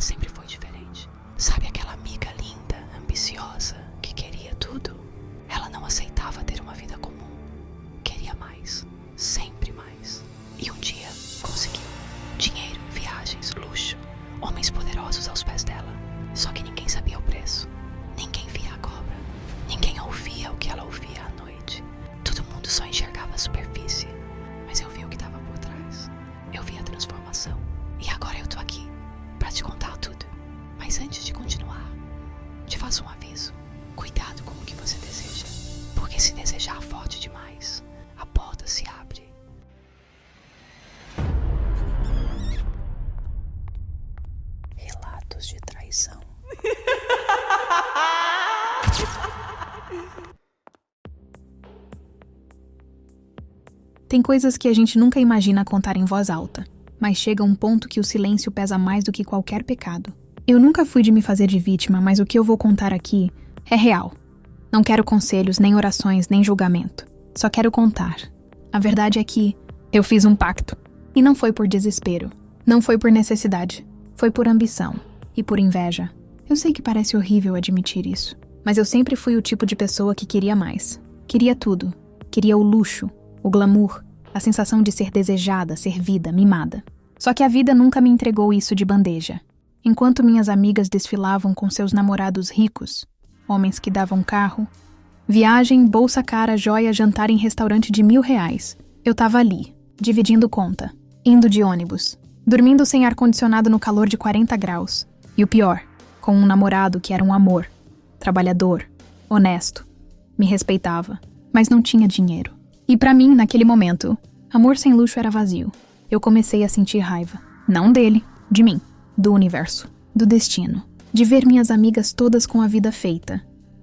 ela sempre foi diferente. Sabe aquela amiga linda, ambiciosa, que queria tudo? Ela não aceitava ter uma vida comum. Queria mais, sempre mais. E um dia conseguiu. Dinheiro, viagens, luxo, homens poderosos aos pés dela. Só que ninguém sabia o preço. Ninguém via a cobra. Ninguém ouvia o que ela ouvia à noite. Todo mundo só enxergava a superfície. Mas eu vi o que estava por trás. Eu vi a transformação. E agora eu tô aqui pra te contar tudo. Mas antes de continuar, te faço um aviso. Cuidado com o que você deseja. Porque se desejar forte demais, a porta se abre. Relatos de traição. Tem coisas que a gente nunca imagina contar em voz alta, mas chega um ponto que o silêncio pesa mais do que qualquer pecado. Eu nunca fui de me fazer de vítima, mas o que eu vou contar aqui é real. Não quero conselhos, nem orações, nem julgamento. Só quero contar. A verdade é que eu fiz um pacto. E não foi por desespero. Não foi por necessidade. Foi por ambição. E por inveja. Eu sei que parece horrível admitir isso. Mas eu sempre fui o tipo de pessoa que queria mais. Queria tudo. Queria o luxo, o glamour, a sensação de ser desejada, servida, mimada. Só que a vida nunca me entregou isso de bandeja. Enquanto minhas amigas desfilavam com seus namorados ricos, homens que davam carro, viagem, bolsa cara, joia, jantar em restaurante de R$1.000, eu tava ali, dividindo conta, indo de ônibus, dormindo sem ar-condicionado no calor de 40 graus. E o pior, com um namorado que era um amor, trabalhador, honesto, me respeitava, mas não tinha dinheiro. E pra mim, naquele momento, amor sem luxo era vazio. Eu comecei a sentir raiva. Não dele, de mim. Do universo. Do destino. De ver minhas amigas todas com a vida feita,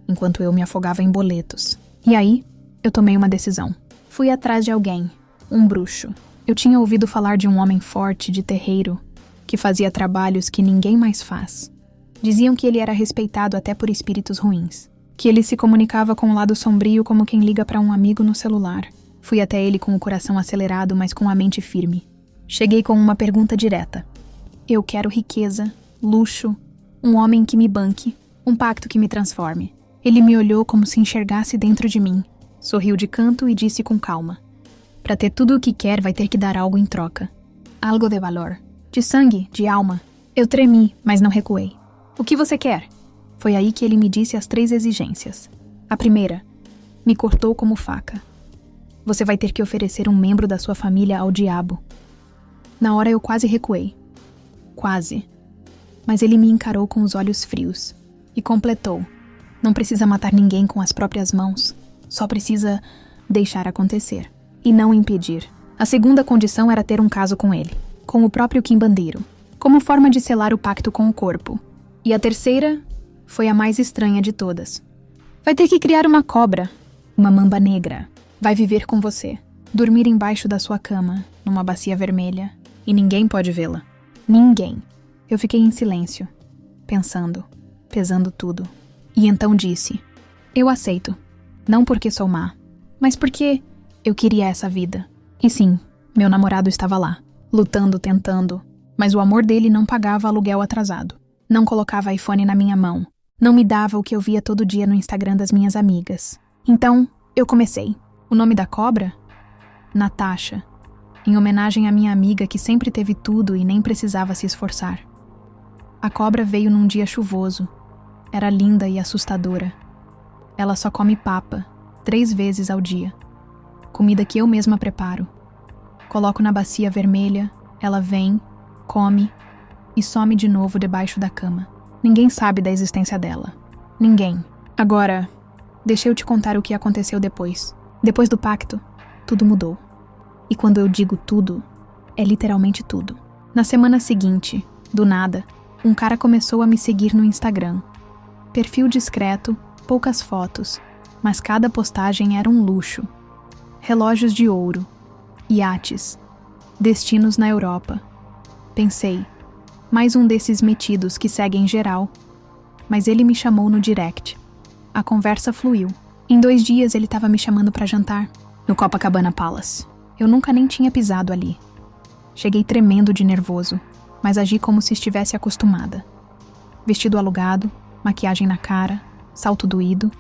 enquanto eu me afogava em boletos. E aí, eu tomei uma decisão. Fui atrás de alguém. Um bruxo. Eu tinha ouvido falar de um homem forte, de terreiro, que fazia trabalhos que ninguém mais faz. Diziam que ele era respeitado até por espíritos ruins. Que ele se comunicava com o lado sombrio como quem liga para um amigo no celular. Fui até ele com o coração acelerado, mas com a mente firme. Cheguei com uma pergunta direta. Eu quero riqueza, luxo, um homem que me banque, um pacto que me transforme. Ele me olhou como se enxergasse dentro de mim. Sorriu de canto e disse com calma. Para ter tudo o que quer, vai ter que dar algo em troca. Algo de valor. De sangue, de alma. Eu tremi, mas não recuei. O que você quer? Foi aí que ele me disse as 3 exigências. A primeira, me cortou como faca. Você vai ter que oferecer um membro da sua família ao diabo. Na hora eu quase recuei. Quase. Mas ele me encarou com os olhos frios. E completou. Não precisa matar ninguém com as próprias mãos. Só precisa deixar acontecer. E não impedir. A segunda condição era ter um caso com ele. Com o próprio quimbandeiro. Como forma de selar o pacto com o corpo. E a terceira foi a mais estranha de todas. Vai ter que criar uma cobra. Uma mamba negra. Vai viver com você. Dormir embaixo da sua cama, numa bacia vermelha. E ninguém pode vê-la. Ninguém. Eu fiquei em silêncio, pensando, pesando tudo. E então disse, eu aceito. Não porque sou má, mas porque eu queria essa vida. E sim, meu namorado estava lá, lutando, tentando. Mas o amor dele não pagava aluguel atrasado. Não colocava iPhone na minha mão. Não me dava o que eu via todo dia no Instagram das minhas amigas. Então, eu comecei. O nome da cobra? Natasha. Em homenagem à minha amiga que sempre teve tudo e nem precisava se esforçar. A cobra veio num dia chuvoso. Era linda e assustadora. Ela só come papa, 3 vezes ao dia. Comida que eu mesma preparo. Coloco na bacia vermelha, ela vem, come e some de novo debaixo da cama. Ninguém sabe da existência dela. Ninguém. Agora, deixa eu te contar o que aconteceu depois. Depois do pacto, tudo mudou. E quando eu digo tudo, é literalmente tudo. Na semana seguinte, do nada, um cara começou a me seguir no Instagram. Perfil discreto, poucas fotos, mas cada postagem era um luxo. Relógios de ouro, iates, destinos na Europa. Pensei, mais um desses metidos que seguem geral. Mas ele me chamou no direct. A conversa fluiu. Em 2 dias ele estava me chamando para jantar, no Copacabana Palace. Eu nunca nem tinha pisado ali. Cheguei tremendo de nervoso. mas agi como se estivesse acostumada. Vestido alugado, maquiagem na cara, salto doído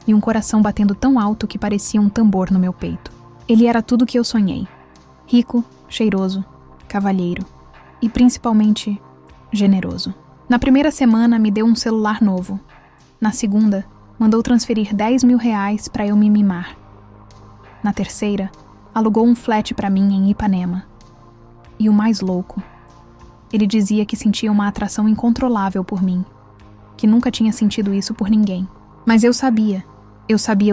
e um coração batendo tão alto que parecia um tambor no meu peito. Ele era tudo o que eu sonhei. Rico, cheiroso, cavalheiro e principalmente generoso. Na primeira semana me deu um celular novo. Na segunda, mandou transferir R$10.000 para eu me mimar. Na terceira, alugou um flat para mim em Ipanema. E o mais louco, ele dizia que sentia uma atração incontrolável por mim, que nunca tinha sentido isso por ninguém. Mas eu sabia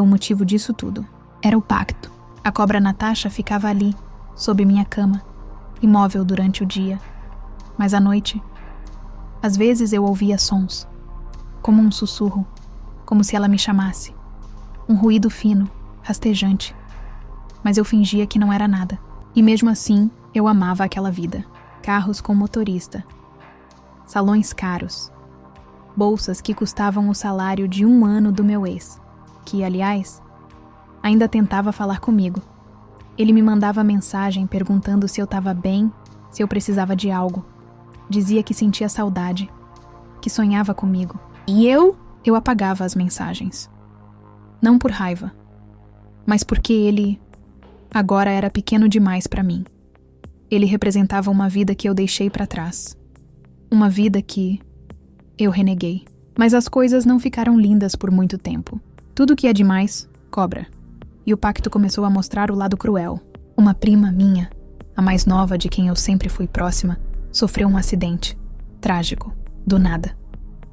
o motivo disso tudo. Era o pacto. A cobra Natasha ficava ali, sob minha cama, imóvel durante o dia. Mas à noite, às vezes eu ouvia sons, como um sussurro, como se ela me chamasse. Um ruído fino, rastejante. Mas eu fingia que não era nada. E mesmo assim, eu amava aquela vida. Carros com motorista, salões caros, bolsas que custavam o salário de 1 ano do meu ex, que, aliás, ainda tentava falar comigo. Ele me mandava mensagem perguntando se eu estava bem, se eu precisava de algo. Dizia que sentia saudade, que sonhava comigo. E eu apagava as mensagens. Não por raiva, mas porque ele agora era pequeno demais para mim. Ele representava uma vida que eu deixei para trás. Uma vida que eu reneguei. Mas as coisas não ficaram lindas por muito tempo. Tudo que é demais, cobra. E o pacto começou a mostrar o lado cruel. Uma prima minha, a mais nova de quem eu sempre fui próxima, sofreu um acidente. Trágico. Do nada.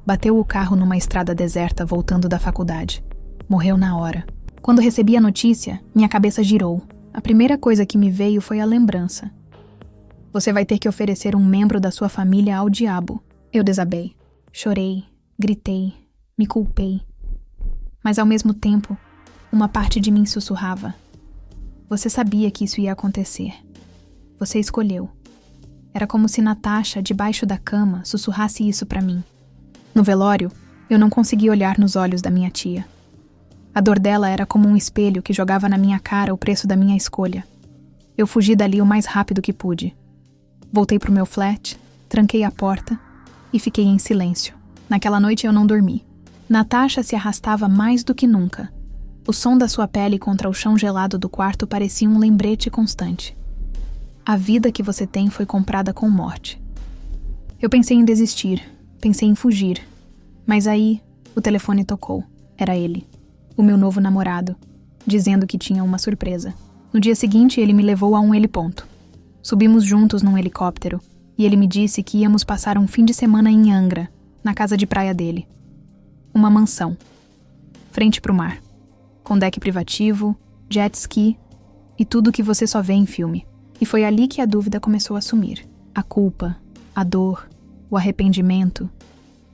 Bateu o carro numa estrada deserta voltando da faculdade. Morreu na hora. Quando recebi a notícia, minha cabeça girou. A primeira coisa que me veio foi a lembrança. Você vai ter que oferecer um membro da sua família ao diabo. Eu desabei. Chorei, gritei, me culpei. Mas ao mesmo tempo, uma parte de mim sussurrava. Você sabia que isso ia acontecer. Você escolheu. Era como se Natasha, debaixo da cama, sussurrasse isso pra mim. No velório, eu não conseguia olhar nos olhos da minha tia. A dor dela era como um espelho que jogava na minha cara o preço da minha escolha. Eu fugi dali o mais rápido que pude. Voltei pro meu flat, tranquei a porta e fiquei em silêncio. Naquela noite eu não dormi. Natasha se arrastava mais do que nunca. O som da sua pele contra o chão gelado do quarto parecia um lembrete constante. A vida que você tem foi comprada com morte. Eu pensei em desistir, pensei em fugir. Mas aí, o telefone tocou. Era ele, o meu novo namorado, dizendo que tinha uma surpresa. No dia seguinte, ele me levou a um heliponto. Subimos juntos num helicóptero e ele me disse que íamos passar um fim de semana em Angra, na casa de praia dele. Uma mansão, frente pro mar, com deck privativo, jet ski e tudo que você só vê em filme. E foi ali que a dúvida começou a sumir. A culpa, a dor, o arrependimento,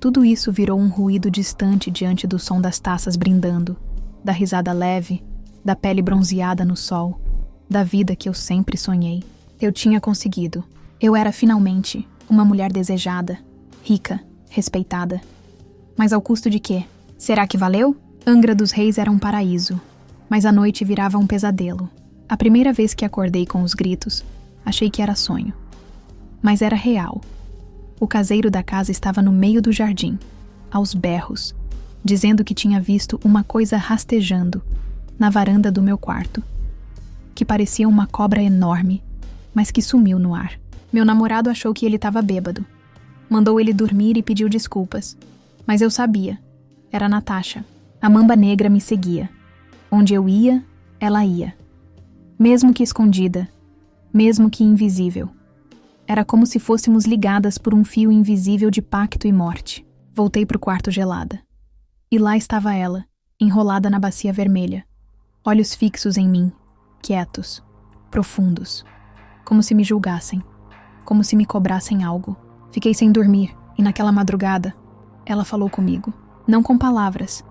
tudo isso virou um ruído distante diante do som das taças brindando, da risada leve, da pele bronzeada no sol, da vida que eu sempre sonhei. Eu tinha conseguido. Eu era finalmente uma mulher desejada, rica, respeitada. Mas ao custo de quê? Será que valeu? Angra dos Reis era um paraíso, mas a noite virava um pesadelo. A primeira vez que acordei com os gritos, achei que era sonho. Mas era real. O caseiro da casa estava no meio do jardim, aos berros, dizendo que tinha visto uma coisa rastejando na varanda do meu quarto, que parecia uma cobra enorme, mas que sumiu no ar. Meu namorado achou que ele estava bêbado. Mandou ele dormir e pediu desculpas. Mas eu sabia. Era Natasha. A mamba negra me seguia. Onde eu ia, ela ia. Mesmo que escondida, mesmo que invisível. Era como se fôssemos ligadas por um fio invisível de pacto e morte. Voltei pro quarto gelada. E lá estava ela, enrolada na bacia vermelha. Olhos fixos em mim, quietos, profundos. Como se me julgassem, como se me cobrassem algo. Fiquei sem dormir e naquela madrugada, ela falou comigo. Não com palavras,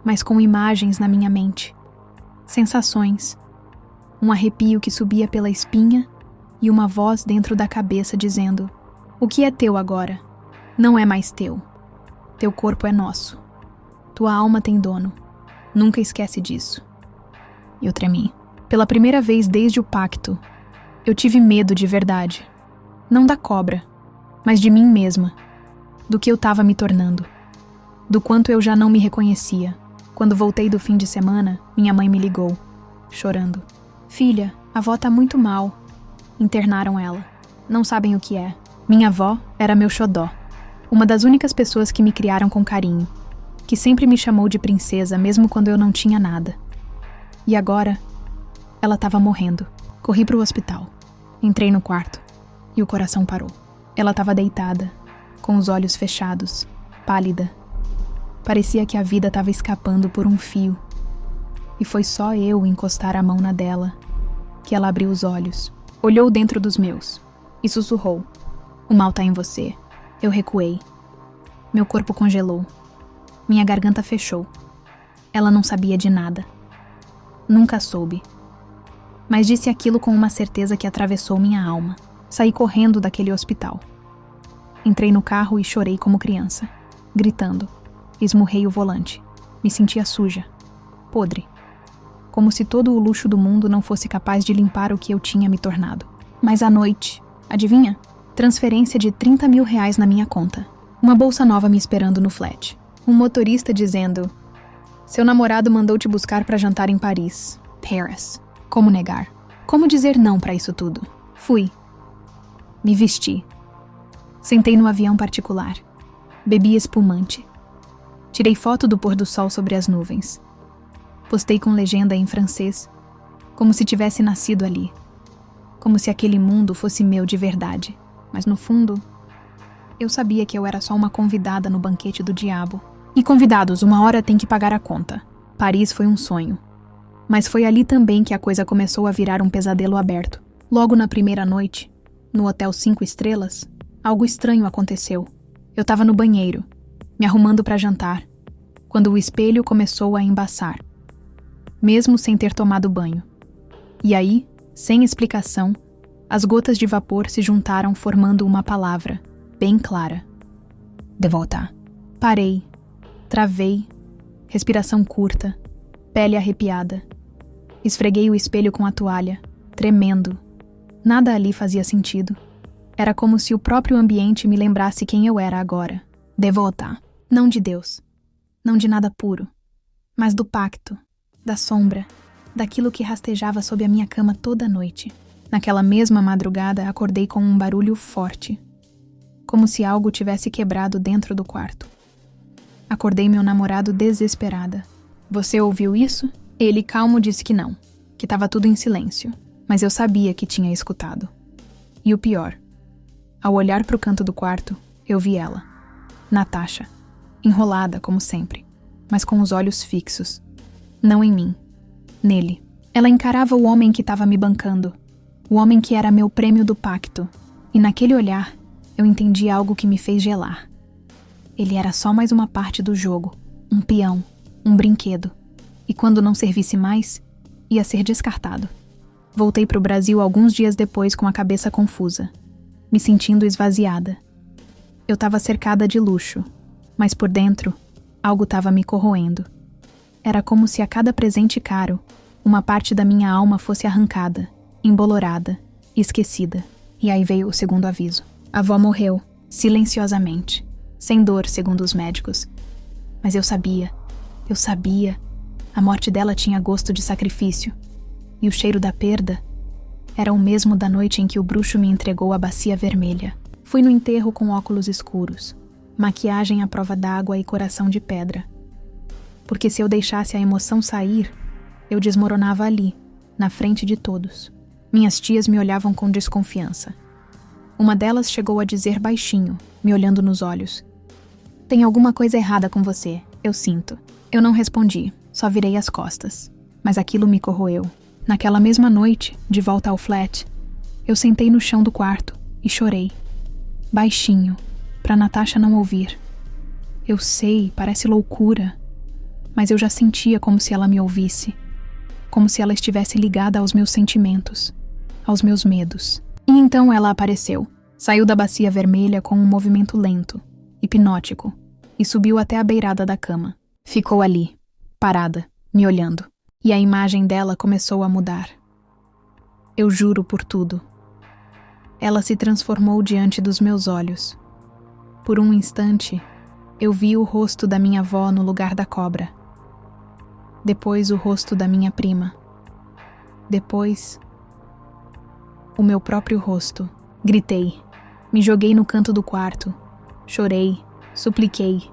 mas com imagens na minha mente. Sensações. Um arrepio que subia pela espinha e uma voz dentro da cabeça dizendo: o que é teu agora? Não é mais teu. Teu corpo é nosso. Tua alma tem dono. Nunca esquece disso. Eu tremi. Pela primeira vez desde o pacto, eu tive medo de verdade. Não da cobra, mas de mim mesma, do que eu estava me tornando, do quanto eu já não me reconhecia. Quando voltei do fim de semana, minha mãe me ligou, chorando. Filha, a avó tá muito mal. Internaram ela. Não sabem o que é. Minha avó era meu xodó, uma das únicas pessoas que me criaram com carinho, que sempre me chamou de princesa mesmo quando eu não tinha nada. E agora, ela estava morrendo. Corri pro hospital. Entrei no quarto e o coração parou. Ela estava deitada, com os olhos fechados, pálida. Parecia que a vida estava escapando por um fio. E foi só eu encostar a mão na dela que ela abriu os olhos, olhou dentro dos meus e sussurrou: "O mal tá em você." Eu recuei. Meu corpo congelou. Minha garganta fechou. Ela não sabia de nada. Nunca soube. Mas disse aquilo com uma certeza que atravessou minha alma. Saí correndo daquele hospital. Entrei no carro e chorei como criança, gritando. Esmurrei o volante. Me sentia suja, podre. Como se todo o luxo do mundo não fosse capaz de limpar o que eu tinha me tornado. Mas à noite, adivinha? Transferência de R$30 mil na minha conta. Uma bolsa nova me esperando no flat. Um motorista dizendo: "Seu namorado mandou te buscar para jantar em Paris." Paris. Como negar? Como dizer não para isso tudo? Fui. Me vesti. Sentei no avião particular. Bebi espumante. Tirei foto do pôr do sol sobre as nuvens. Postei com legenda em francês, como se tivesse nascido ali. Como se aquele mundo fosse meu de verdade. Mas no fundo, eu sabia que eu era só uma convidada no banquete do diabo. E convidados, uma hora tem que pagar a conta. Paris foi um sonho. Mas foi ali também que a coisa começou a virar um pesadelo aberto. Logo na primeira noite, no Hotel 5 Estrelas, algo estranho aconteceu. Eu estava no banheiro, me arrumando para jantar, quando o espelho começou a embaçar, mesmo sem ter tomado banho. E aí, sem explicação, as gotas de vapor se juntaram formando uma palavra, bem clara. Devota. Parei, travei, respiração curta, pele arrepiada. Esfreguei o espelho com a toalha, tremendo. Nada ali fazia sentido. Era como se o próprio ambiente me lembrasse quem eu era agora. Devota. Não de Deus. Não de nada puro. Mas do pacto, da sombra, daquilo que rastejava sob a minha cama toda noite. Naquela mesma madrugada, acordei com um barulho forte. Como se algo tivesse quebrado dentro do quarto. Acordei meu namorado desesperada. Você ouviu isso? Ele calmo disse que não, que estava tudo em silêncio. Mas eu sabia que tinha escutado. E o pior, ao olhar para o canto do quarto, eu vi ela, Natasha, enrolada como sempre, mas com os olhos fixos. Não em mim, nele. Ela encarava o homem que estava me bancando, o homem que era meu prêmio do pacto. E naquele olhar, eu entendi algo que me fez gelar. Ele era só mais uma parte do jogo, um peão, um brinquedo. E quando não servisse mais, ia ser descartado. Voltei para o Brasil alguns dias depois com a cabeça confusa, me sentindo esvaziada. Eu estava cercada de luxo, mas por dentro, algo estava me corroendo. Era como se a cada presente caro, uma parte da minha alma fosse arrancada, embolorada, esquecida. E aí veio o segundo aviso. A avó morreu, silenciosamente, sem dor, segundo os médicos. Mas eu sabia. A morte dela tinha gosto de sacrifício. E o cheiro da perda era o mesmo da noite em que o bruxo me entregou a bacia vermelha. Fui no enterro com óculos escuros, maquiagem à prova d'água e coração de pedra. Porque se eu deixasse a emoção sair, eu desmoronava ali, na frente de todos. Minhas tias me olhavam com desconfiança. Uma delas chegou a dizer baixinho, me olhando nos olhos: "Tem alguma coisa errada com você, eu sinto." Eu não respondi, só virei as costas. Mas aquilo me corroeu. Naquela mesma noite, de volta ao flat, eu sentei no chão do quarto e chorei. Baixinho, pra Natasha não ouvir. Eu sei, parece loucura, mas eu já sentia como se ela me ouvisse. Como se ela estivesse ligada aos meus sentimentos, aos meus medos. E então ela apareceu. Saiu da bacia vermelha com um movimento lento, hipnótico, e subiu até a beirada da cama. Ficou ali, parada, me olhando. E a imagem dela começou a mudar. Eu juro por tudo. Ela se transformou diante dos meus olhos. Por um instante, eu vi o rosto da minha avó no lugar da cobra. Depois o rosto da minha prima. Depois, o meu próprio rosto. Gritei. Me joguei no canto do quarto. Chorei, supliquei,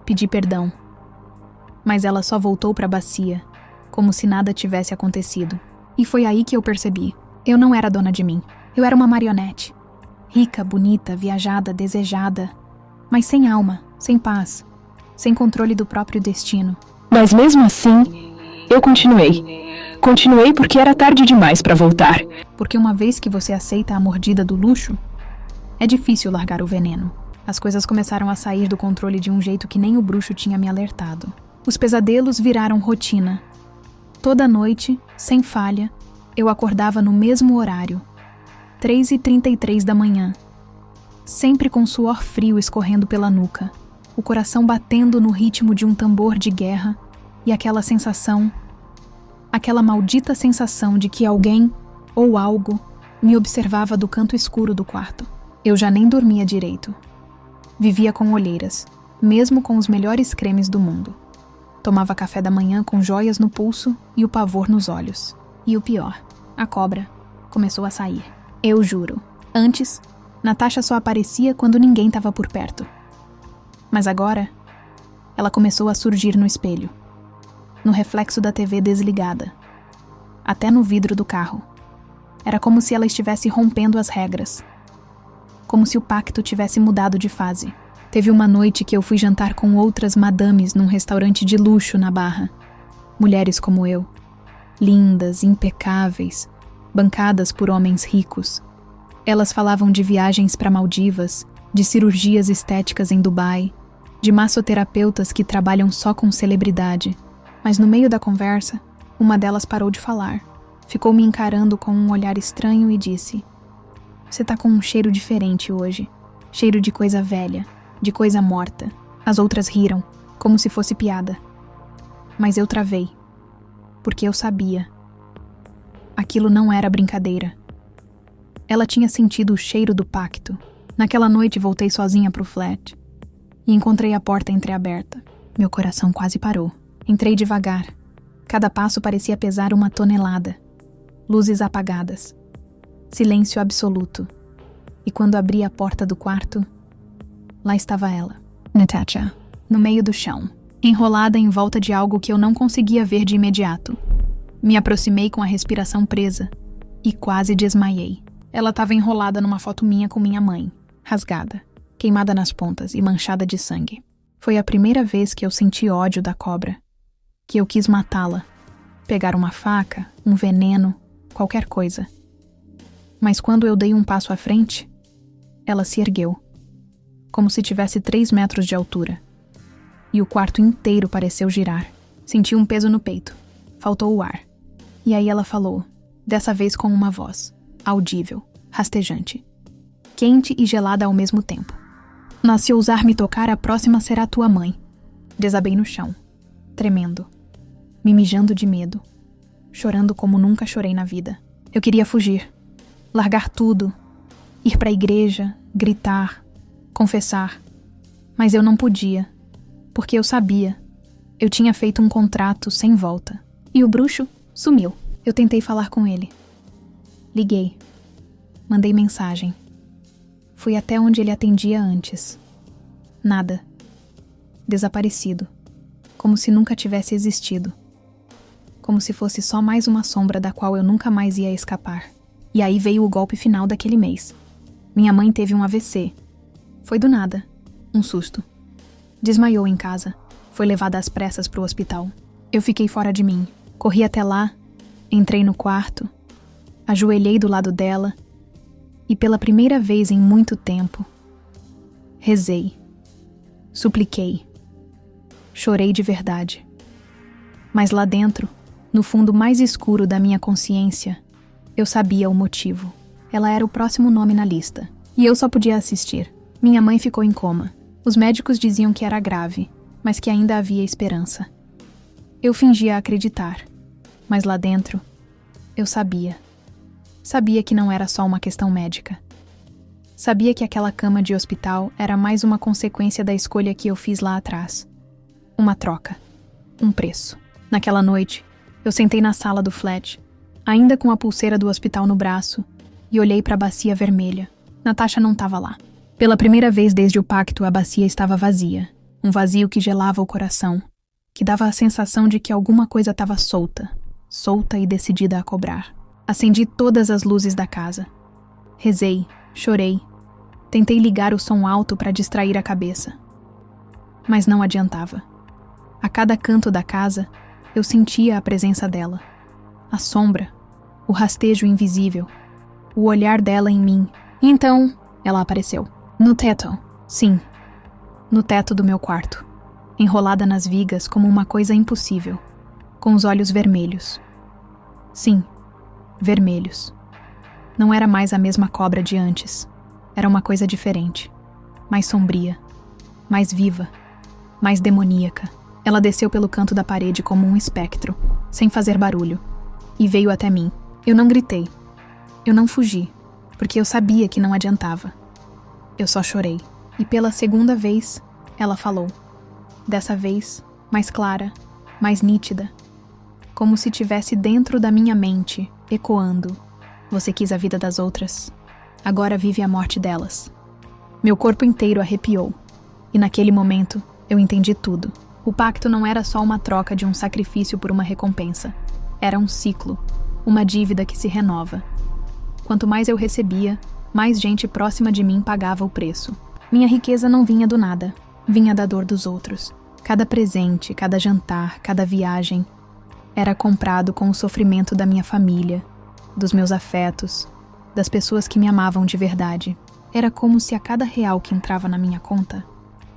pedi perdão. Mas ela só voltou para a bacia, como se nada tivesse acontecido. E foi aí que eu percebi. Eu não era dona de mim. Eu era uma marionete. Rica, bonita, viajada, desejada, mas sem alma, sem paz, sem controle do próprio destino. Mas mesmo assim, eu continuei. Continuei porque era tarde demais para voltar. Porque uma vez que você aceita a mordida do luxo, é difícil largar o veneno. As coisas começaram a sair do controle de um jeito que nem o bruxo tinha me alertado. Os pesadelos viraram rotina. Toda noite, sem falha, eu acordava no mesmo horário, 3h33 da manhã, sempre com suor frio escorrendo pela nuca, o coração batendo no ritmo de um tambor de guerra e aquela maldita sensação de que alguém ou algo me observava do canto escuro do quarto. Eu já nem dormia direito. Vivia com olheiras, mesmo com os melhores cremes do mundo. Tomava café da manhã com joias no pulso e o pavor nos olhos. E o pior, a cobra começou a sair. Eu juro. Antes, Natasha só aparecia quando ninguém estava por perto. Mas agora, ela começou a surgir no espelho, no reflexo da TV desligada, até no vidro do carro. Era como se ela estivesse rompendo as regras. Como se o pacto tivesse mudado de fase. Teve uma noite que eu fui jantar com outras madames num restaurante de luxo na Barra. Mulheres como eu. Lindas, impecáveis, bancadas por homens ricos. Elas falavam de viagens para Maldivas, de cirurgias estéticas em Dubai, de massoterapeutas que trabalham só com celebridade. Mas no meio da conversa, uma delas parou de falar. Ficou me encarando com um olhar estranho e disse: "Você tá com um cheiro diferente hoje. Cheiro de coisa velha, de coisa morta." As outras riram, como se fosse piada. Mas eu travei, porque eu sabia. Aquilo não era brincadeira. Ela tinha sentido o cheiro do pacto. Naquela noite voltei sozinha pro flat e encontrei a porta entreaberta. Meu coração quase parou. Entrei devagar. Cada passo parecia pesar 1 tonelada. Luzes apagadas. Silêncio absoluto. E quando abri a porta do quarto, lá estava ela, Natasha, no meio do chão, enrolada em volta de algo que eu não conseguia ver de imediato. Me aproximei com a respiração presa e quase desmaiei. Ela estava enrolada numa foto minha com minha mãe, rasgada, queimada nas pontas e manchada de sangue. Foi a primeira vez que eu senti ódio da cobra, que eu quis matá-la, pegar uma faca, um veneno, qualquer coisa. Mas quando eu dei um passo à frente, ela se ergueu, como se tivesse 3 metros de altura. E o quarto inteiro pareceu girar. Senti um peso no peito. Faltou o ar. E aí ela falou, dessa vez com uma voz, audível, rastejante, quente e gelada ao mesmo tempo. "Mas se ousar me tocar, a próxima será tua mãe." Desabei no chão, tremendo, me mijando de medo, chorando como nunca chorei na vida. Eu queria fugir. Largar tudo, ir para a igreja, gritar, confessar. Mas eu não podia, porque eu sabia. Eu tinha feito um contrato sem volta. E o bruxo sumiu. Eu tentei falar com ele. Liguei. Mandei mensagem. Fui até onde ele atendia antes. Nada. Desaparecido. Como se nunca tivesse existido. Como se fosse só mais uma sombra da qual eu nunca mais ia escapar. E aí veio o golpe final daquele mês. Minha mãe teve um AVC. Foi do nada. Um susto. Desmaiou em casa. Foi levada às pressas para o hospital. Eu fiquei fora de mim. Corri até lá. Entrei no quarto. Ajoelhei do lado dela. E pela primeira vez em muito tempo, rezei. Supliquei. Chorei de verdade. Mas lá dentro, no fundo mais escuro da minha consciência, eu sabia o motivo. Ela era o próximo nome na lista. E eu só podia assistir. Minha mãe ficou em coma. Os médicos diziam que era grave, mas que ainda havia esperança. Eu fingia acreditar. Mas lá dentro, eu sabia. Sabia que não era só uma questão médica. Sabia que aquela cama de hospital era mais uma consequência da escolha que eu fiz lá atrás. Uma troca. Um preço. Naquela noite, eu sentei na sala do flat, ainda com a pulseira do hospital no braço, e olhei para a bacia vermelha. Natasha não estava lá. Pela primeira vez desde o pacto, a bacia estava vazia. Um vazio que gelava o coração, que dava a sensação de que alguma coisa estava solta e decidida a cobrar. Acendi todas as luzes da casa. Rezei, chorei. Tentei ligar o som alto para distrair a cabeça. Mas não adiantava. A cada canto da casa, eu sentia a presença dela. A sombra, o rastejo invisível, o olhar dela em mim. E então, ela apareceu. No teto, sim. No teto do meu quarto. Enrolada nas vigas como uma coisa impossível. Com os olhos vermelhos. Sim, vermelhos. Não era mais a mesma cobra de antes. Era uma coisa diferente. Mais sombria. Mais viva. Mais demoníaca. Ela desceu pelo canto da parede como um espectro, sem fazer barulho, e veio até mim. Eu não gritei. Eu não fugi, porque eu sabia que não adiantava. Eu só chorei. E pela segunda vez, ela falou. Dessa vez, mais clara, mais nítida. Como se tivesse dentro da minha mente, ecoando. Você quis a vida das outras. Agora vive a morte delas. Meu corpo inteiro arrepiou. E naquele momento, eu entendi tudo. O pacto não era só uma troca de um sacrifício por uma recompensa. Era um ciclo, uma dívida que se renova. Quanto mais eu recebia, mais gente próxima de mim pagava o preço. Minha riqueza não vinha do nada, vinha da dor dos outros. Cada presente, cada jantar, cada viagem era comprado com o sofrimento da minha família, dos meus afetos, das pessoas que me amavam de verdade. Era como se a cada real que entrava na minha conta,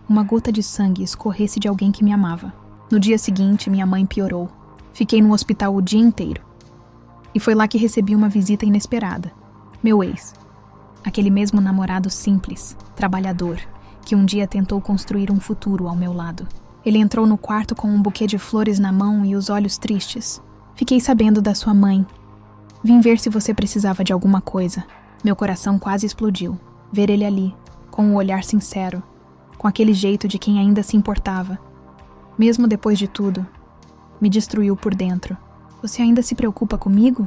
uma gota de sangue escorresse de alguém que me amava. No dia seguinte, minha mãe piorou. Fiquei no hospital o dia inteiro. E foi lá que recebi uma visita inesperada. Meu ex. Aquele mesmo namorado simples, trabalhador, que um dia tentou construir um futuro ao meu lado. Ele entrou no quarto com um buquê de flores na mão e os olhos tristes. Fiquei sabendo da sua mãe. Vim ver se você precisava de alguma coisa. Meu coração quase explodiu. Ver ele ali, com o olhar sincero, com aquele jeito de quem ainda se importava. Mesmo depois de tudo, me destruiu por dentro. Você ainda se preocupa comigo?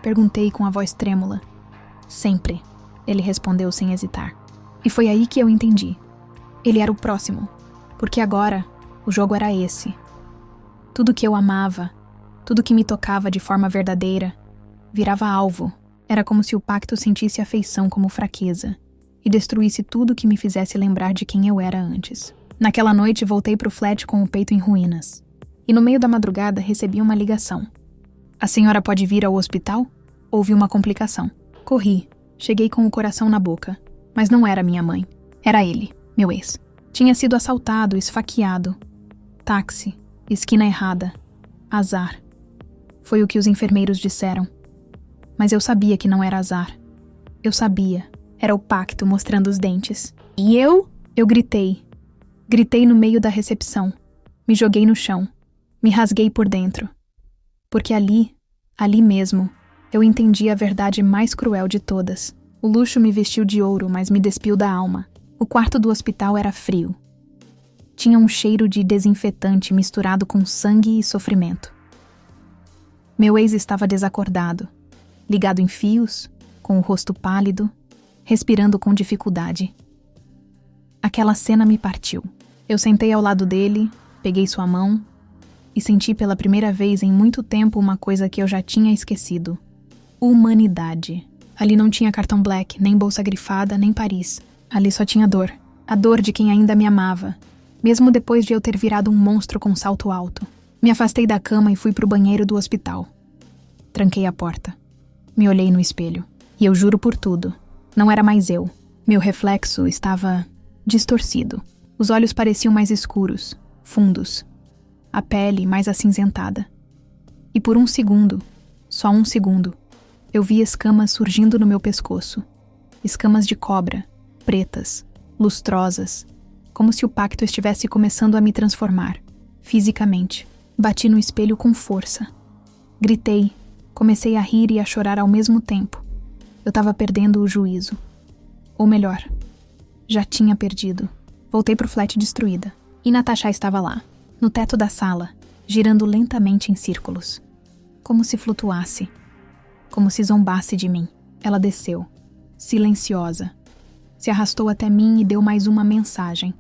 Perguntei com a voz trêmula. Sempre, ele respondeu sem hesitar. E foi aí que eu entendi. Ele era o próximo, porque agora o jogo era esse. Tudo que eu amava, tudo que me tocava de forma verdadeira, virava alvo. Era como se o pacto sentisse afeição como fraqueza e destruísse tudo que me fizesse lembrar de quem eu era antes. Naquela noite voltei pro flat com o peito em ruínas. E no meio da madrugada recebi uma ligação. A senhora pode vir ao hospital? Houve uma complicação. Corri, cheguei com o coração na boca. Mas não era minha mãe. Era ele, meu ex. Tinha sido assaltado, esfaqueado. Táxi, esquina errada. Azar. Foi o que os enfermeiros disseram. Mas eu sabia que não era azar. Eu sabia. Era o pacto mostrando os dentes. E eu? Eu gritei. Gritei no meio da recepção. Me joguei no chão. Me rasguei por dentro. Porque ali mesmo, eu entendi a verdade mais cruel de todas. O luxo me vestiu de ouro, mas me despiu da alma. O quarto do hospital era frio. Tinha um cheiro de desinfetante misturado com sangue e sofrimento. Meu ex estava desacordado, ligado em fios, com o rosto pálido, respirando com dificuldade. Aquela cena me partiu. Eu sentei ao lado dele, peguei sua mão e senti pela primeira vez em muito tempo uma coisa que eu já tinha esquecido. Humanidade. Ali não tinha cartão black, nem bolsa grifada, nem Paris. Ali só tinha dor. A dor de quem ainda me amava, mesmo depois de eu ter virado um monstro com salto alto. Me afastei da cama e fui pro banheiro do hospital. Tranquei a porta. Me olhei no espelho. E eu juro por tudo, não era mais eu. Meu reflexo estava distorcido. Os olhos pareciam mais escuros, fundos. A pele mais acinzentada. E por um segundo, só um segundo, eu vi escamas surgindo no meu pescoço. Escamas de cobra, pretas, lustrosas, como se o pacto estivesse começando a me transformar, fisicamente. Bati no espelho com força. Gritei, comecei a rir e a chorar ao mesmo tempo. Eu estava perdendo o juízo. Ou melhor, já tinha perdido. Voltei pro flat destruída. E Natasha estava lá, no teto da sala, girando lentamente em círculos. Como se flutuasse. Como se zombasse de mim. Ela desceu, silenciosa. Se arrastou até mim e deu mais uma mensagem.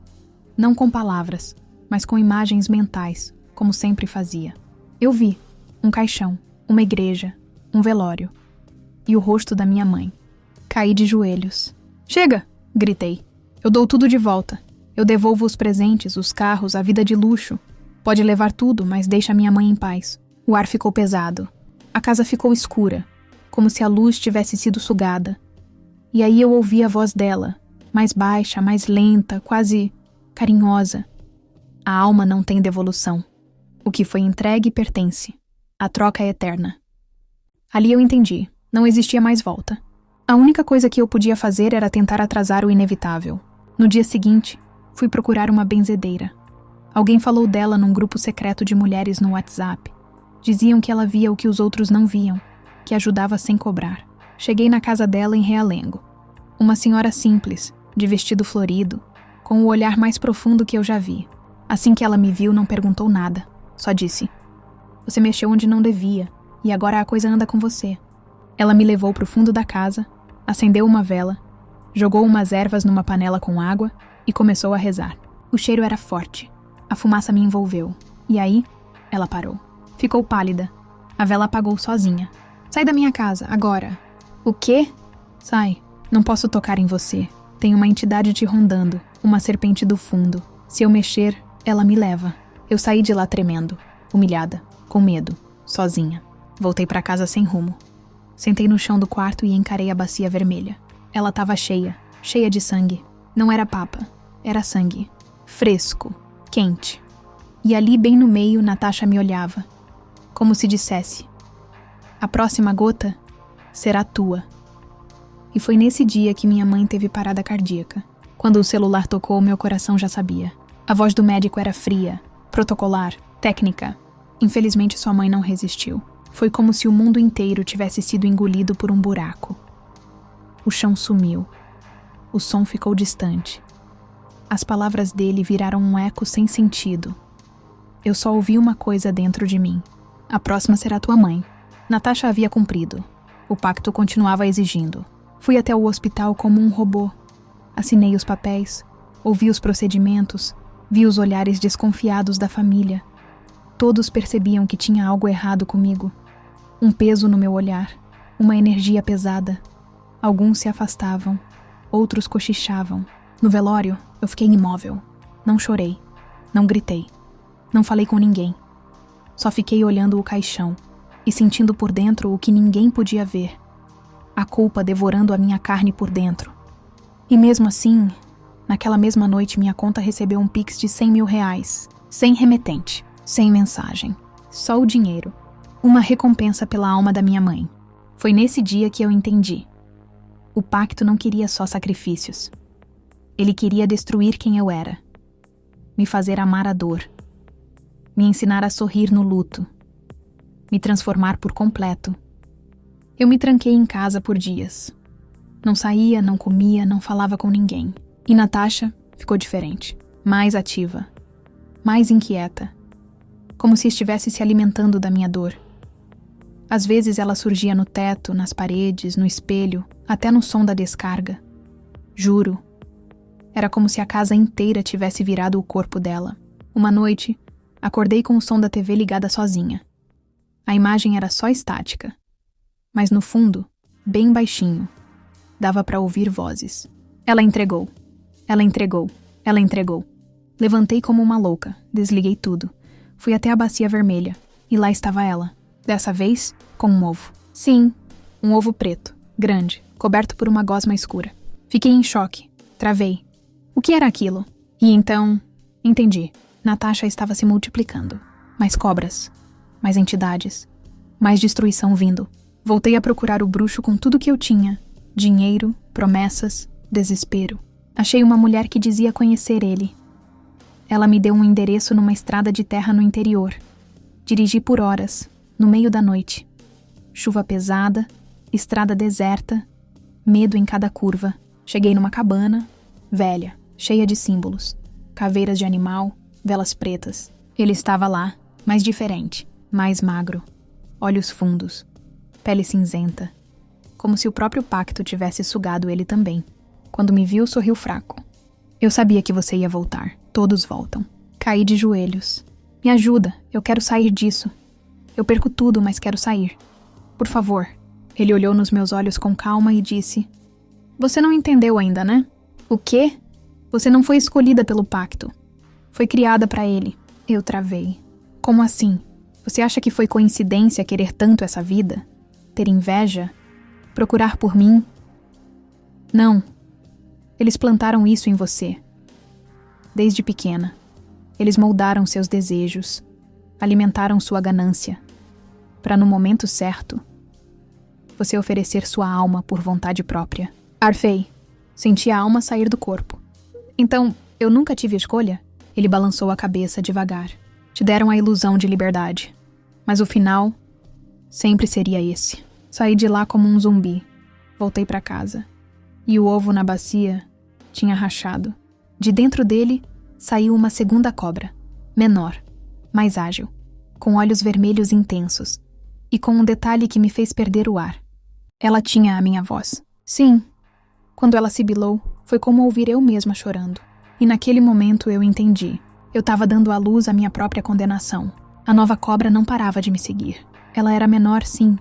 Não com palavras, mas com imagens mentais, como sempre fazia. Eu vi um caixão, uma igreja, um velório. E o rosto da minha mãe. Caí de joelhos. "Chega!" gritei. "Eu dou tudo de volta. Eu devolvo os presentes, os carros, a vida de luxo. Pode levar tudo, mas deixa minha mãe em paz." O ar ficou pesado. A casa ficou escura, como se a luz tivesse sido sugada. E aí eu ouvi a voz dela, mais baixa, mais lenta, quase carinhosa. "A alma não tem devolução. O que foi entregue pertence. A troca é eterna." Ali eu entendi. Não existia mais volta. A única coisa que eu podia fazer era tentar atrasar o inevitável. No dia seguinte, fui procurar uma benzedeira. Alguém falou dela num grupo secreto de mulheres no WhatsApp. Diziam que ela via o que os outros não viam, que ajudava sem cobrar. Cheguei na casa dela em Realengo. Uma senhora simples, de vestido florido, com o olhar mais profundo que eu já vi. Assim que ela me viu, não perguntou nada. Só disse: "Você mexeu onde não devia, e agora a coisa anda com você." Ela me levou para o fundo da casa, acendeu uma vela, jogou umas ervas numa panela com água e começou a rezar. O cheiro era forte. A fumaça me envolveu. E aí, ela parou. Ficou pálida. A vela apagou sozinha. "Sai da minha casa, agora." "O quê?" "Sai. Não posso tocar em você. Tem uma entidade te rondando, uma serpente do fundo. Se eu mexer, ela me leva." Eu saí de lá tremendo, humilhada, com medo, sozinha. Voltei para casa sem rumo. Sentei no chão do quarto e encarei a bacia vermelha. Ela estava cheia, cheia de sangue. Não era papa, era sangue. Fresco, quente. E ali, bem no meio, Natasha me olhava. Como se dissesse: "A próxima gota será tua." E foi nesse dia que minha mãe teve parada cardíaca. Quando o celular tocou, meu coração já sabia. A voz do médico era fria, protocolar, técnica. Infelizmente, sua mãe não resistiu. Foi como se o mundo inteiro tivesse sido engolido por um buraco. O chão sumiu. O som ficou distante. As palavras dele viraram um eco sem sentido. Eu só ouvi uma coisa dentro de mim: "A próxima será tua mãe." Natasha havia cumprido. O pacto continuava exigindo. Fui até o hospital como um robô. Assinei os papéis, ouvi os procedimentos, vi os olhares desconfiados da família. Todos percebiam que tinha algo errado comigo. Um peso no meu olhar, uma energia pesada. Alguns se afastavam, outros cochichavam. No velório, eu fiquei imóvel. Não chorei, não gritei, não falei com ninguém. Só fiquei olhando o caixão e sentindo por dentro o que ninguém podia ver. A culpa devorando a minha carne por dentro. E mesmo assim, naquela mesma noite minha conta recebeu um Pix de R$100 mil. Sem remetente, sem mensagem. Só o dinheiro. Uma recompensa pela alma da minha mãe. Foi nesse dia que eu entendi. O pacto não queria só sacrifícios. Ele queria destruir quem eu era. Me fazer amar a dor. Me ensinar a sorrir no luto. Me transformar por completo. Eu me tranquei em casa por dias. Não saía, não comia, não falava com ninguém. E Natasha ficou diferente. Mais ativa. Mais inquieta. Como se estivesse se alimentando da minha dor. Às vezes ela surgia no teto, nas paredes, no espelho, até no som da descarga. Juro. Era como se a casa inteira tivesse virado o corpo dela. Uma noite, acordei com o som da TV ligada sozinha. A imagem era só estática. Mas no fundo, bem baixinho, dava para ouvir vozes. Ela entregou. Ela entregou. Ela entregou. Levantei como uma louca, desliguei tudo. Fui até a bacia vermelha, e lá estava ela. Dessa vez, com um ovo. Sim, um ovo preto, grande, coberto por uma gosma escura. Fiquei em choque. Travei. O que era aquilo? E então, entendi. Natasha estava se multiplicando. Mais cobras. Mais entidades. Mais destruição vindo. Voltei a procurar o bruxo com tudo que eu tinha. Dinheiro, promessas, desespero. Achei uma mulher que dizia conhecer ele. Ela me deu um endereço numa estrada de terra no interior. Dirigi por horas, no meio da noite. Chuva pesada, estrada deserta, medo em cada curva. Cheguei numa cabana, velha, cheia de símbolos, caveiras de animal, velas pretas. Ele estava lá, mas diferente, mais magro, olhos fundos, pele cinzenta, como se o próprio pacto tivesse sugado ele também. Quando me viu, sorriu fraco. Eu sabia que você ia voltar. Todos voltam. Caí de joelhos. Me ajuda, eu quero sair disso. Eu perco tudo, mas quero sair. Por favor. Ele olhou nos meus olhos com calma e disse: Você não entendeu ainda, né? O quê? Você não foi escolhida pelo pacto. Foi criada para ele. Eu travei. Como assim? Você acha que foi coincidência querer tanto essa vida? Ter inveja? Procurar por mim? Não. Eles plantaram isso em você. Desde pequena. Eles moldaram seus desejos, alimentaram sua ganância, para no momento certo, você oferecer sua alma por vontade própria. Arfei. Senti a alma sair do corpo. Então, eu nunca tive escolha? Ele balançou a cabeça devagar. Te deram a ilusão de liberdade. Mas o final sempre seria esse. Saí de lá como um zumbi. Voltei para casa. E o ovo na bacia tinha rachado. De dentro dele saiu uma segunda cobra, menor, mais ágil, com olhos vermelhos intensos e com um detalhe que me fez perder o ar. Ela tinha a minha voz. Sim, quando ela sibilou, foi como ouvir eu mesma chorando. E naquele momento eu entendi. Eu estava dando à luz a minha própria condenação. A nova cobra não parava de me seguir. Ela era menor, sim,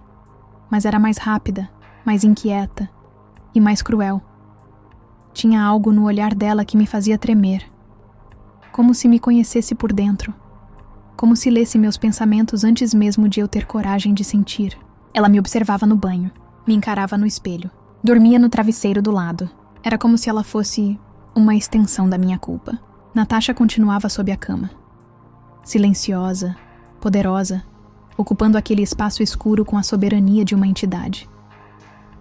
mas era mais rápida, mais inquieta e mais cruel. Tinha algo no olhar dela que me fazia tremer. Como se me conhecesse por dentro. Como se lesse meus pensamentos antes mesmo de eu ter coragem de sentir. Ela me observava no banho, me encarava no espelho. Dormia no travesseiro do lado. Era como se ela fosse uma extensão da minha culpa. Natasha continuava sob a cama. Silenciosa, poderosa, ocupando aquele espaço escuro com a soberania de uma entidade.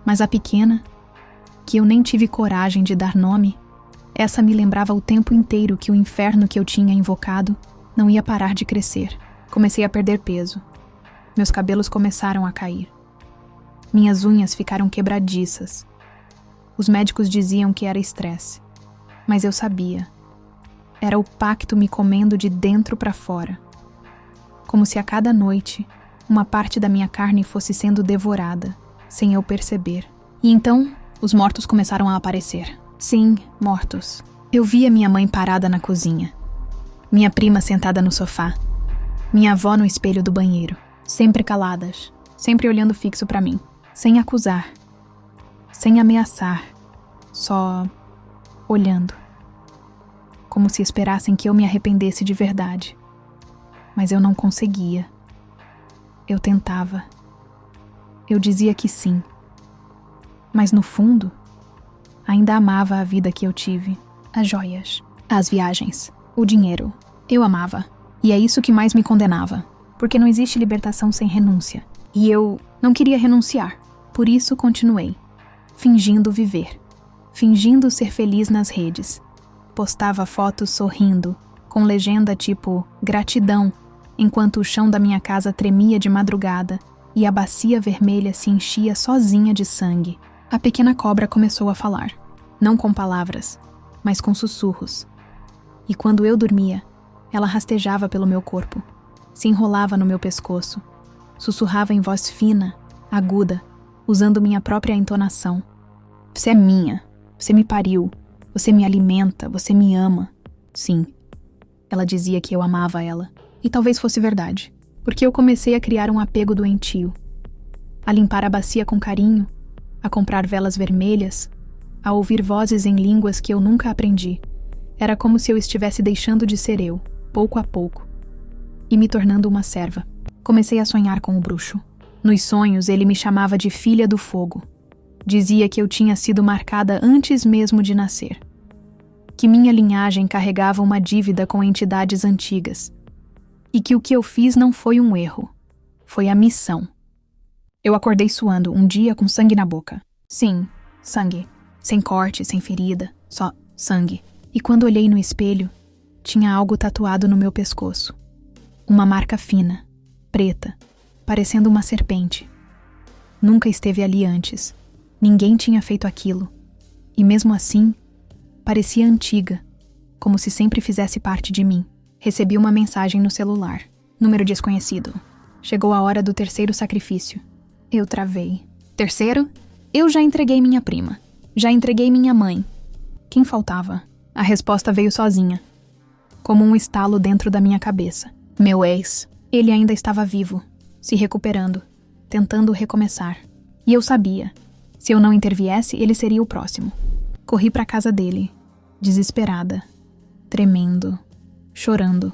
Mas a pequena, que eu nem tive coragem de dar nome, essa me lembrava o tempo inteiro que o inferno que eu tinha invocado não ia parar de crescer. Comecei a perder peso. Meus cabelos começaram a cair. Minhas unhas ficaram quebradiças. Os médicos diziam que era estresse, mas eu sabia. Era o pacto me comendo de dentro para fora. Como se a cada noite, uma parte da minha carne fosse sendo devorada, sem eu perceber. E então, os mortos começaram a aparecer. Sim, mortos. Eu via minha mãe parada na cozinha. Minha prima sentada no sofá. Minha avó no espelho do banheiro. Sempre caladas. Sempre olhando fixo para mim. Sem acusar. Sem ameaçar. Só olhando. Como se esperassem que eu me arrependesse de verdade. Mas eu não conseguia. Eu tentava. Eu dizia que sim. Mas no fundo, ainda amava a vida que eu tive. As joias, as viagens, o dinheiro. Eu amava. E é isso que mais me condenava. Porque não existe libertação sem renúncia. E eu não queria renunciar. Por isso continuei. Fingindo viver. Fingindo ser feliz nas redes. Postava fotos sorrindo, com legenda tipo gratidão, enquanto o chão da minha casa tremia de madrugada e a bacia vermelha se enchia sozinha de sangue. A pequena cobra começou a falar, não com palavras, mas com sussurros. E quando eu dormia, ela rastejava pelo meu corpo, se enrolava no meu pescoço, sussurrava em voz fina, aguda, usando minha própria entonação. Você é minha, você me pariu, você me alimenta, você me ama. Sim, ela dizia que eu amava ela. E talvez fosse verdade, porque eu comecei a criar um apego doentio, a limpar a bacia com carinho, a comprar velas vermelhas, a ouvir vozes em línguas que eu nunca aprendi. Era como se eu estivesse deixando de ser eu, pouco a pouco, e me tornando uma serva. Comecei a sonhar com o bruxo. Nos sonhos, ele me chamava de filha do fogo. Dizia que eu tinha sido marcada antes mesmo de nascer. Que minha linhagem carregava uma dívida com entidades antigas. E que o que eu fiz não foi um erro. Foi a missão. Eu acordei suando um dia com sangue na boca. Sim, sangue. Sem corte, sem ferida, só sangue. E quando olhei no espelho, tinha algo tatuado no meu pescoço. Uma marca fina, preta, parecendo uma serpente. Nunca esteve ali antes. Ninguém tinha feito aquilo. E mesmo assim, parecia antiga, como se sempre fizesse parte de mim. Recebi uma mensagem no celular. Número desconhecido. Chegou a hora do terceiro sacrifício. Eu travei. Terceiro? Eu já entreguei minha prima. Já entreguei minha mãe. Quem faltava? A resposta veio sozinha, como um estalo dentro da minha cabeça. Meu ex. Ele ainda estava vivo, se recuperando, tentando recomeçar. E eu sabia, se eu não interviesse, ele seria o próximo. Corri para a casa dele, desesperada, tremendo, chorando.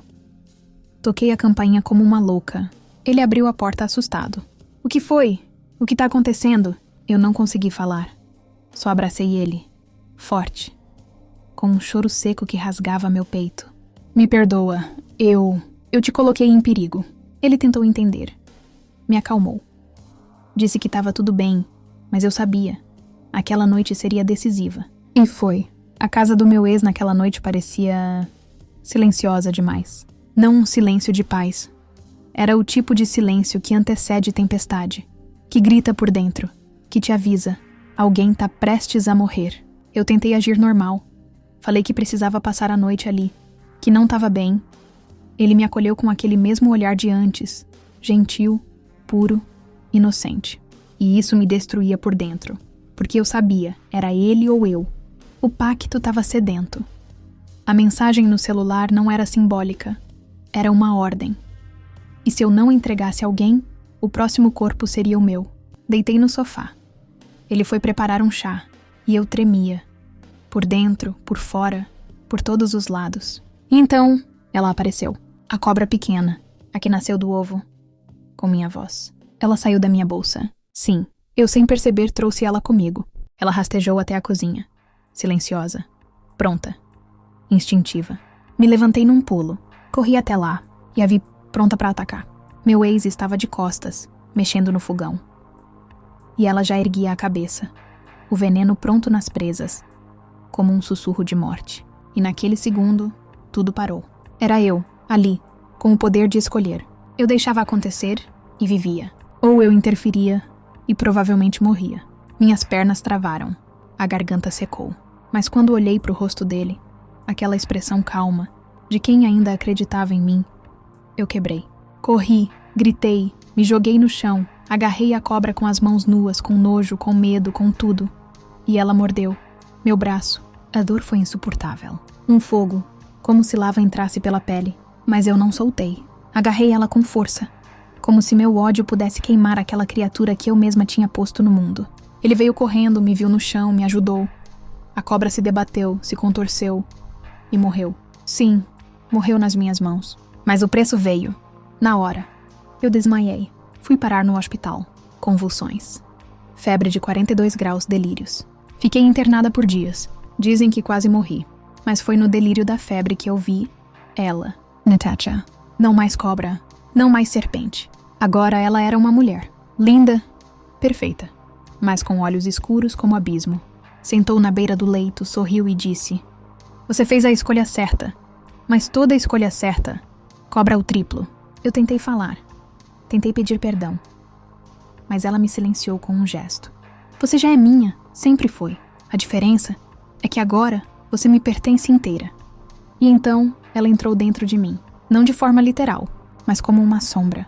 Toquei a campainha como uma louca. Ele abriu a porta assustado. O que foi? O que está acontecendo? Eu não consegui falar. Só abracei ele, forte, com um choro seco que rasgava meu peito. Me perdoa, eu te coloquei em perigo. Ele tentou entender. Me acalmou. Disse que estava tudo bem, mas eu sabia. Aquela noite seria decisiva. E foi. A casa do meu ex naquela noite parecia silenciosa demais. Não um silêncio de paz. Era o tipo de silêncio que antecede tempestade, que grita por dentro, que te avisa. Alguém tá prestes a morrer. Eu tentei agir normal. Falei que precisava passar a noite ali, que não estava bem. Ele me acolheu com aquele mesmo olhar de antes, gentil, puro, inocente. E isso me destruía por dentro, porque eu sabia, era ele ou eu. O pacto estava sedento. A mensagem no celular não era simbólica, era uma ordem. E se eu não entregasse alguém, o próximo corpo seria o meu. Deitei no sofá. Ele foi preparar um chá, e eu tremia. Por dentro, por fora, por todos os lados. E então, ela apareceu. A cobra pequena, a que nasceu do ovo, com minha voz. Ela saiu da minha bolsa. Sim, eu sem perceber trouxe ela comigo. Ela rastejou até a cozinha. Silenciosa. Pronta. Instintiva. Me levantei num pulo. Corri até lá e a vi pronta para atacar. Meu ex estava de costas, mexendo no fogão. E ela já erguia a cabeça. O veneno pronto nas presas, como um sussurro de morte. E naquele segundo, tudo parou. Era eu, ali, com o poder de escolher. Eu deixava acontecer e vivia. Ou eu interferia e provavelmente morria. Minhas pernas travaram. A garganta secou. Mas quando olhei para o rosto dele, aquela expressão calma, de quem ainda acreditava em mim, eu quebrei. Corri, gritei, me joguei no chão, agarrei a cobra com as mãos nuas, com nojo, com medo, com tudo. E ela mordeu. Meu braço. A dor foi insuportável. Um fogo, como se lava entrasse pela pele. Mas eu não soltei. Agarrei ela com força, como se meu ódio pudesse queimar aquela criatura que eu mesma tinha posto no mundo. Ele veio correndo, me viu no chão, me ajudou. A cobra se debateu, se contorceu e morreu. Sim, morreu nas minhas mãos. Mas o preço veio. Na hora. Eu desmaiei. Fui parar no hospital. Convulsões. Febre de 42 graus, delírios. Fiquei internada por dias. Dizem que quase morri. Mas foi no delírio da febre que eu vi ela, Natasha. Não mais cobra, não mais serpente. Agora ela era uma mulher. Linda, perfeita, mas com olhos escuros como abismo. Sentou na beira do leito, sorriu e disse: "Você fez a escolha certa, mas toda escolha certa cobra o triplo." Eu tentei falar, tentei pedir perdão, mas ela me silenciou com um gesto. "Você já é minha, sempre foi. A diferença é que agora você me pertence inteira." E então ela entrou dentro de mim, não de forma literal, mas como uma sombra,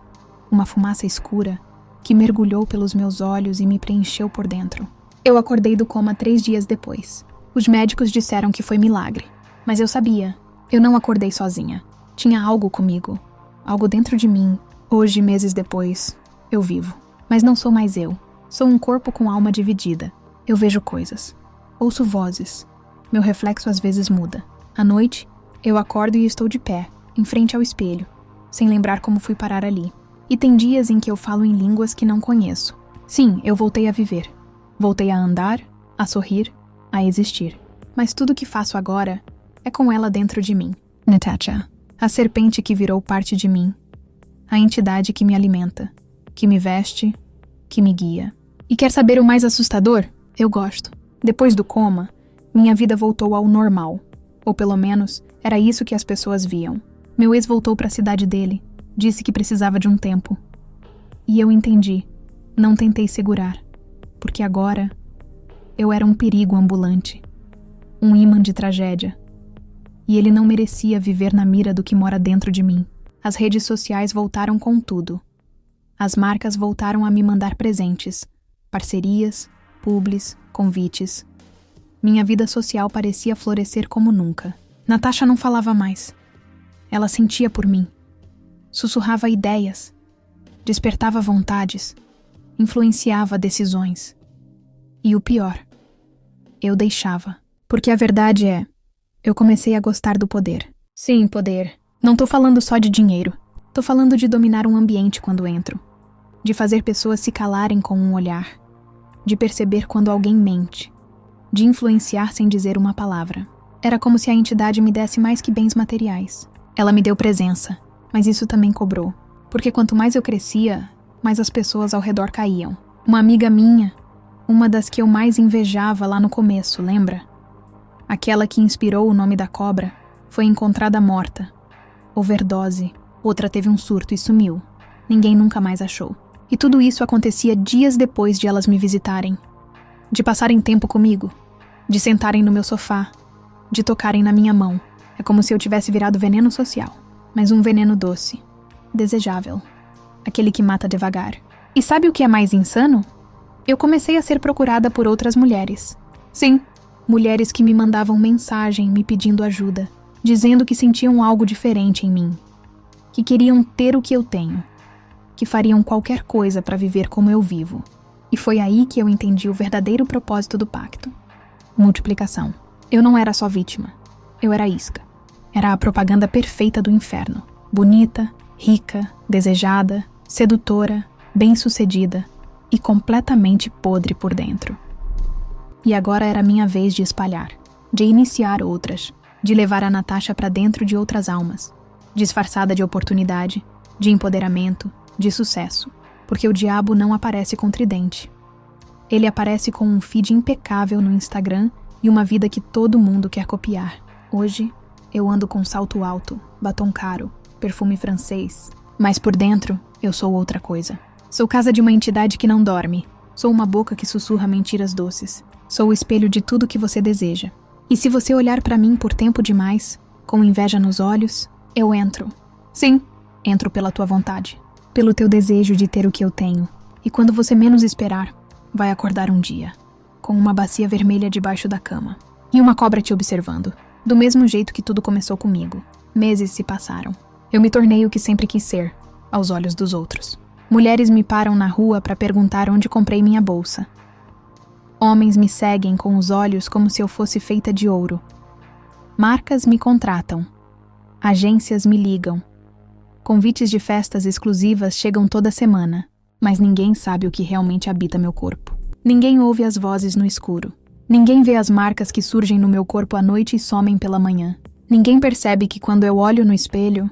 uma fumaça escura que mergulhou pelos meus olhos e me preencheu por dentro. Eu acordei do coma 3 dias depois. Os médicos disseram que foi milagre, mas eu sabia, eu não acordei sozinha. Tinha algo comigo, algo dentro de mim. Hoje, meses depois, eu vivo. Mas não sou mais eu. Sou um corpo com alma dividida. Eu vejo coisas, ouço vozes. Meu reflexo às vezes muda. À noite, eu acordo e estou de pé, em frente ao espelho, sem lembrar como fui parar ali. E tem dias em que eu falo em línguas que não conheço. Sim, eu voltei a viver. Voltei a andar, a sorrir, a existir. Mas tudo que faço agora é com ela dentro de mim. Natasha, a serpente que virou parte de mim. A entidade que me alimenta, que me veste, que me guia. E quer saber o mais assustador? Eu gosto. Depois do coma, minha vida voltou ao normal. Ou pelo menos, era isso que as pessoas viam. Meu ex voltou para a cidade dele. Disse que precisava de um tempo. E eu entendi. Não tentei segurar. Porque agora, eu era um perigo ambulante. um ímã de tragédia. E ele não merecia viver na mira do que mora dentro de mim. As redes sociais voltaram com tudo. As marcas voltaram a me mandar presentes, parcerias, publis, convites. Minha vida social parecia florescer como nunca. Natasha não falava mais. Ela sentia por mim. Sussurrava ideias. Despertava vontades. Influenciava decisões. E o pior, eu deixava. Porque a verdade é, eu comecei a gostar do poder. Sim, poder. Não tô falando só de dinheiro. Tô falando de dominar um ambiente quando entro. De fazer pessoas se calarem com um olhar. De perceber quando alguém mente. De influenciar sem dizer uma palavra. Era como se a entidade me desse mais que bens materiais. Ela me deu presença, mas isso também cobrou. Porque quanto mais eu crescia, mais as pessoas ao redor caíam. Uma amiga minha, uma das que eu mais invejava lá no começo, lembra? Aquela que inspirou o nome da cobra, foi encontrada morta. Overdose. Outra teve um surto e sumiu. Ninguém nunca mais achou. E tudo isso acontecia dias depois de elas me visitarem. De passarem tempo comigo. De sentarem no meu sofá. De tocarem na minha mão. É como se eu tivesse virado veneno social. Mas um veneno doce. Desejável. Aquele que mata devagar. E sabe o que é mais insano? Eu comecei a ser procurada por outras mulheres. Sim, mulheres que me mandavam mensagem me pedindo ajuda. Dizendo que sentiam algo diferente em mim. Que queriam ter o que eu tenho. Que fariam qualquer coisa para viver como eu vivo. E foi aí que eu entendi o verdadeiro propósito do pacto. Multiplicação. Eu não era só vítima. Eu era isca. Era a propaganda perfeita do inferno. Bonita, rica, desejada, sedutora, bem-sucedida e completamente podre por dentro. E agora era minha vez de espalhar, de iniciar outras, de levar a Natasha para dentro de outras almas, disfarçada de oportunidade, de empoderamento, de sucesso, porque o diabo não aparece com tridente. Ele aparece com um feed impecável no Instagram e uma vida que todo mundo quer copiar. Hoje, eu ando com salto alto, batom caro, perfume francês, mas por dentro, eu sou outra coisa. Sou casa de uma entidade que não dorme. Sou uma boca que sussurra mentiras doces. Sou o espelho de tudo que você deseja. E se você olhar pra mim por tempo demais, com inveja nos olhos, eu entro. Sim, entro pela tua vontade. Pelo teu desejo de ter o que eu tenho. E quando você menos esperar, vai acordar um dia, com uma bacia vermelha debaixo da cama. E uma cobra te observando. Do mesmo jeito que tudo começou comigo. Meses se passaram. Eu me tornei o que sempre quis ser, aos olhos dos outros. Mulheres me param na rua para perguntar onde comprei minha bolsa. Homens me seguem com os olhos como se eu fosse feita de ouro. Marcas me contratam. Agências me ligam. Convites de festas exclusivas chegam toda semana, mas ninguém sabe o que realmente habita meu corpo. Ninguém ouve as vozes no escuro. Ninguém vê as marcas que surgem no meu corpo à noite e somem pela manhã. Ninguém percebe que quando eu olho no espelho,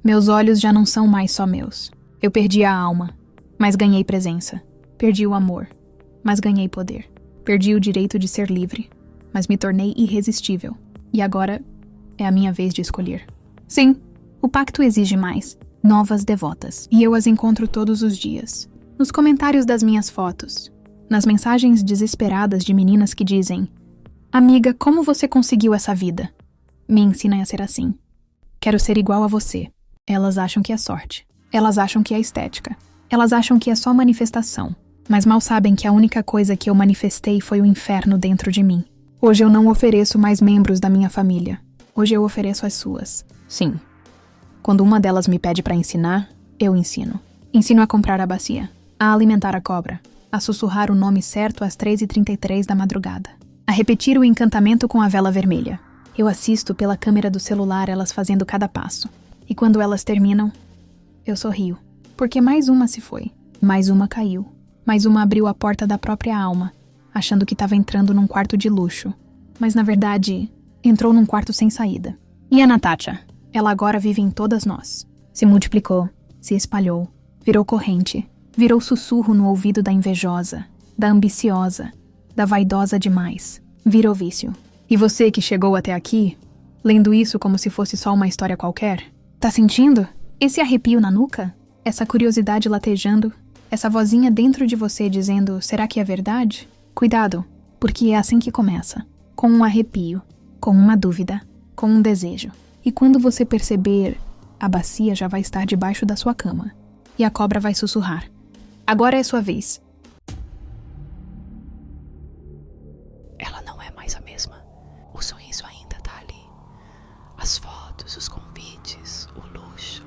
meus olhos já não são mais só meus. Eu perdi a alma, mas ganhei presença. Perdi o amor, mas ganhei poder. Perdi o direito de ser livre, mas me tornei irresistível. E agora é a minha vez de escolher. Sim, o pacto exige mais. Novas devotas. E eu as encontro todos os dias. Nos comentários das minhas fotos. Nas mensagens desesperadas de meninas que dizem: Amiga, como você conseguiu essa vida? Me ensinem a ser assim. Quero ser igual a você. Elas acham que é sorte. Elas acham que é estética. Elas acham que é só manifestação. Mas mal sabem que a única coisa que eu manifestei foi o inferno dentro de mim. Hoje eu não ofereço mais membros da minha família. Hoje eu ofereço as suas. Sim. Quando uma delas me pede pra ensinar, eu ensino. Ensino a comprar a bacia, a alimentar a cobra, a sussurrar o nome certo às 3h33 da madrugada, a repetir o encantamento com a vela vermelha. Eu assisto pela câmera do celular elas fazendo cada passo. E quando elas terminam, eu sorrio. Porque mais uma se foi, mais uma caiu, mais uma abriu a porta da própria alma, achando que estava entrando num quarto de luxo. Mas na verdade, entrou num quarto sem saída. E a Natasha? Ela agora vive em todas nós. Se multiplicou, se espalhou, virou corrente, virou sussurro no ouvido da invejosa, da ambiciosa, da vaidosa demais. Virou vício. E você que chegou até aqui, lendo isso como se fosse só uma história qualquer, tá sentindo? Esse arrepio na nuca? Essa curiosidade latejando? Essa vozinha dentro de você dizendo, será que é verdade? Cuidado, porque é assim que começa. com um arrepio, com uma dúvida, com um desejo. E quando você perceber, a bacia já vai estar debaixo da sua cama. E a cobra vai sussurrar: agora é sua vez. Ela não é mais a mesma. O sorriso ainda tá ali. As fotos, os convites, o luxo,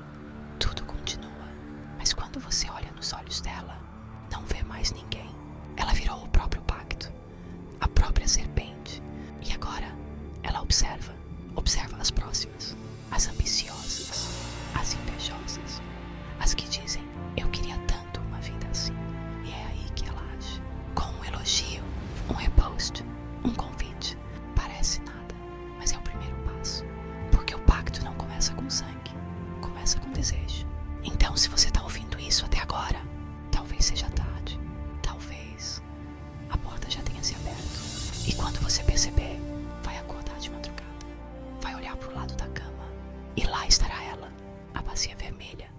tudo continua. Mas quando você olha nos olhos dela, não vê mais ninguém. Ela virou o próprio pacto, a própria serpente. E agora, ela observa as próximas, as ambiciosas, as invejosas, as que dizem: eu queria tanto uma vida assim. E é aí que ela age, com um elogio, um repost, um convite. Parece nada, mas é o primeiro passo. Porque o pacto não começa com sangue, começa com desejo. Então, se você tá ouvindo isso até agora, talvez seja tarde, talvez a porta já tenha se aberto. E quando você perceber, vai acordar de madrugada, vai olhar pro lado da cama, e lá estará ela, a bacia vermelha,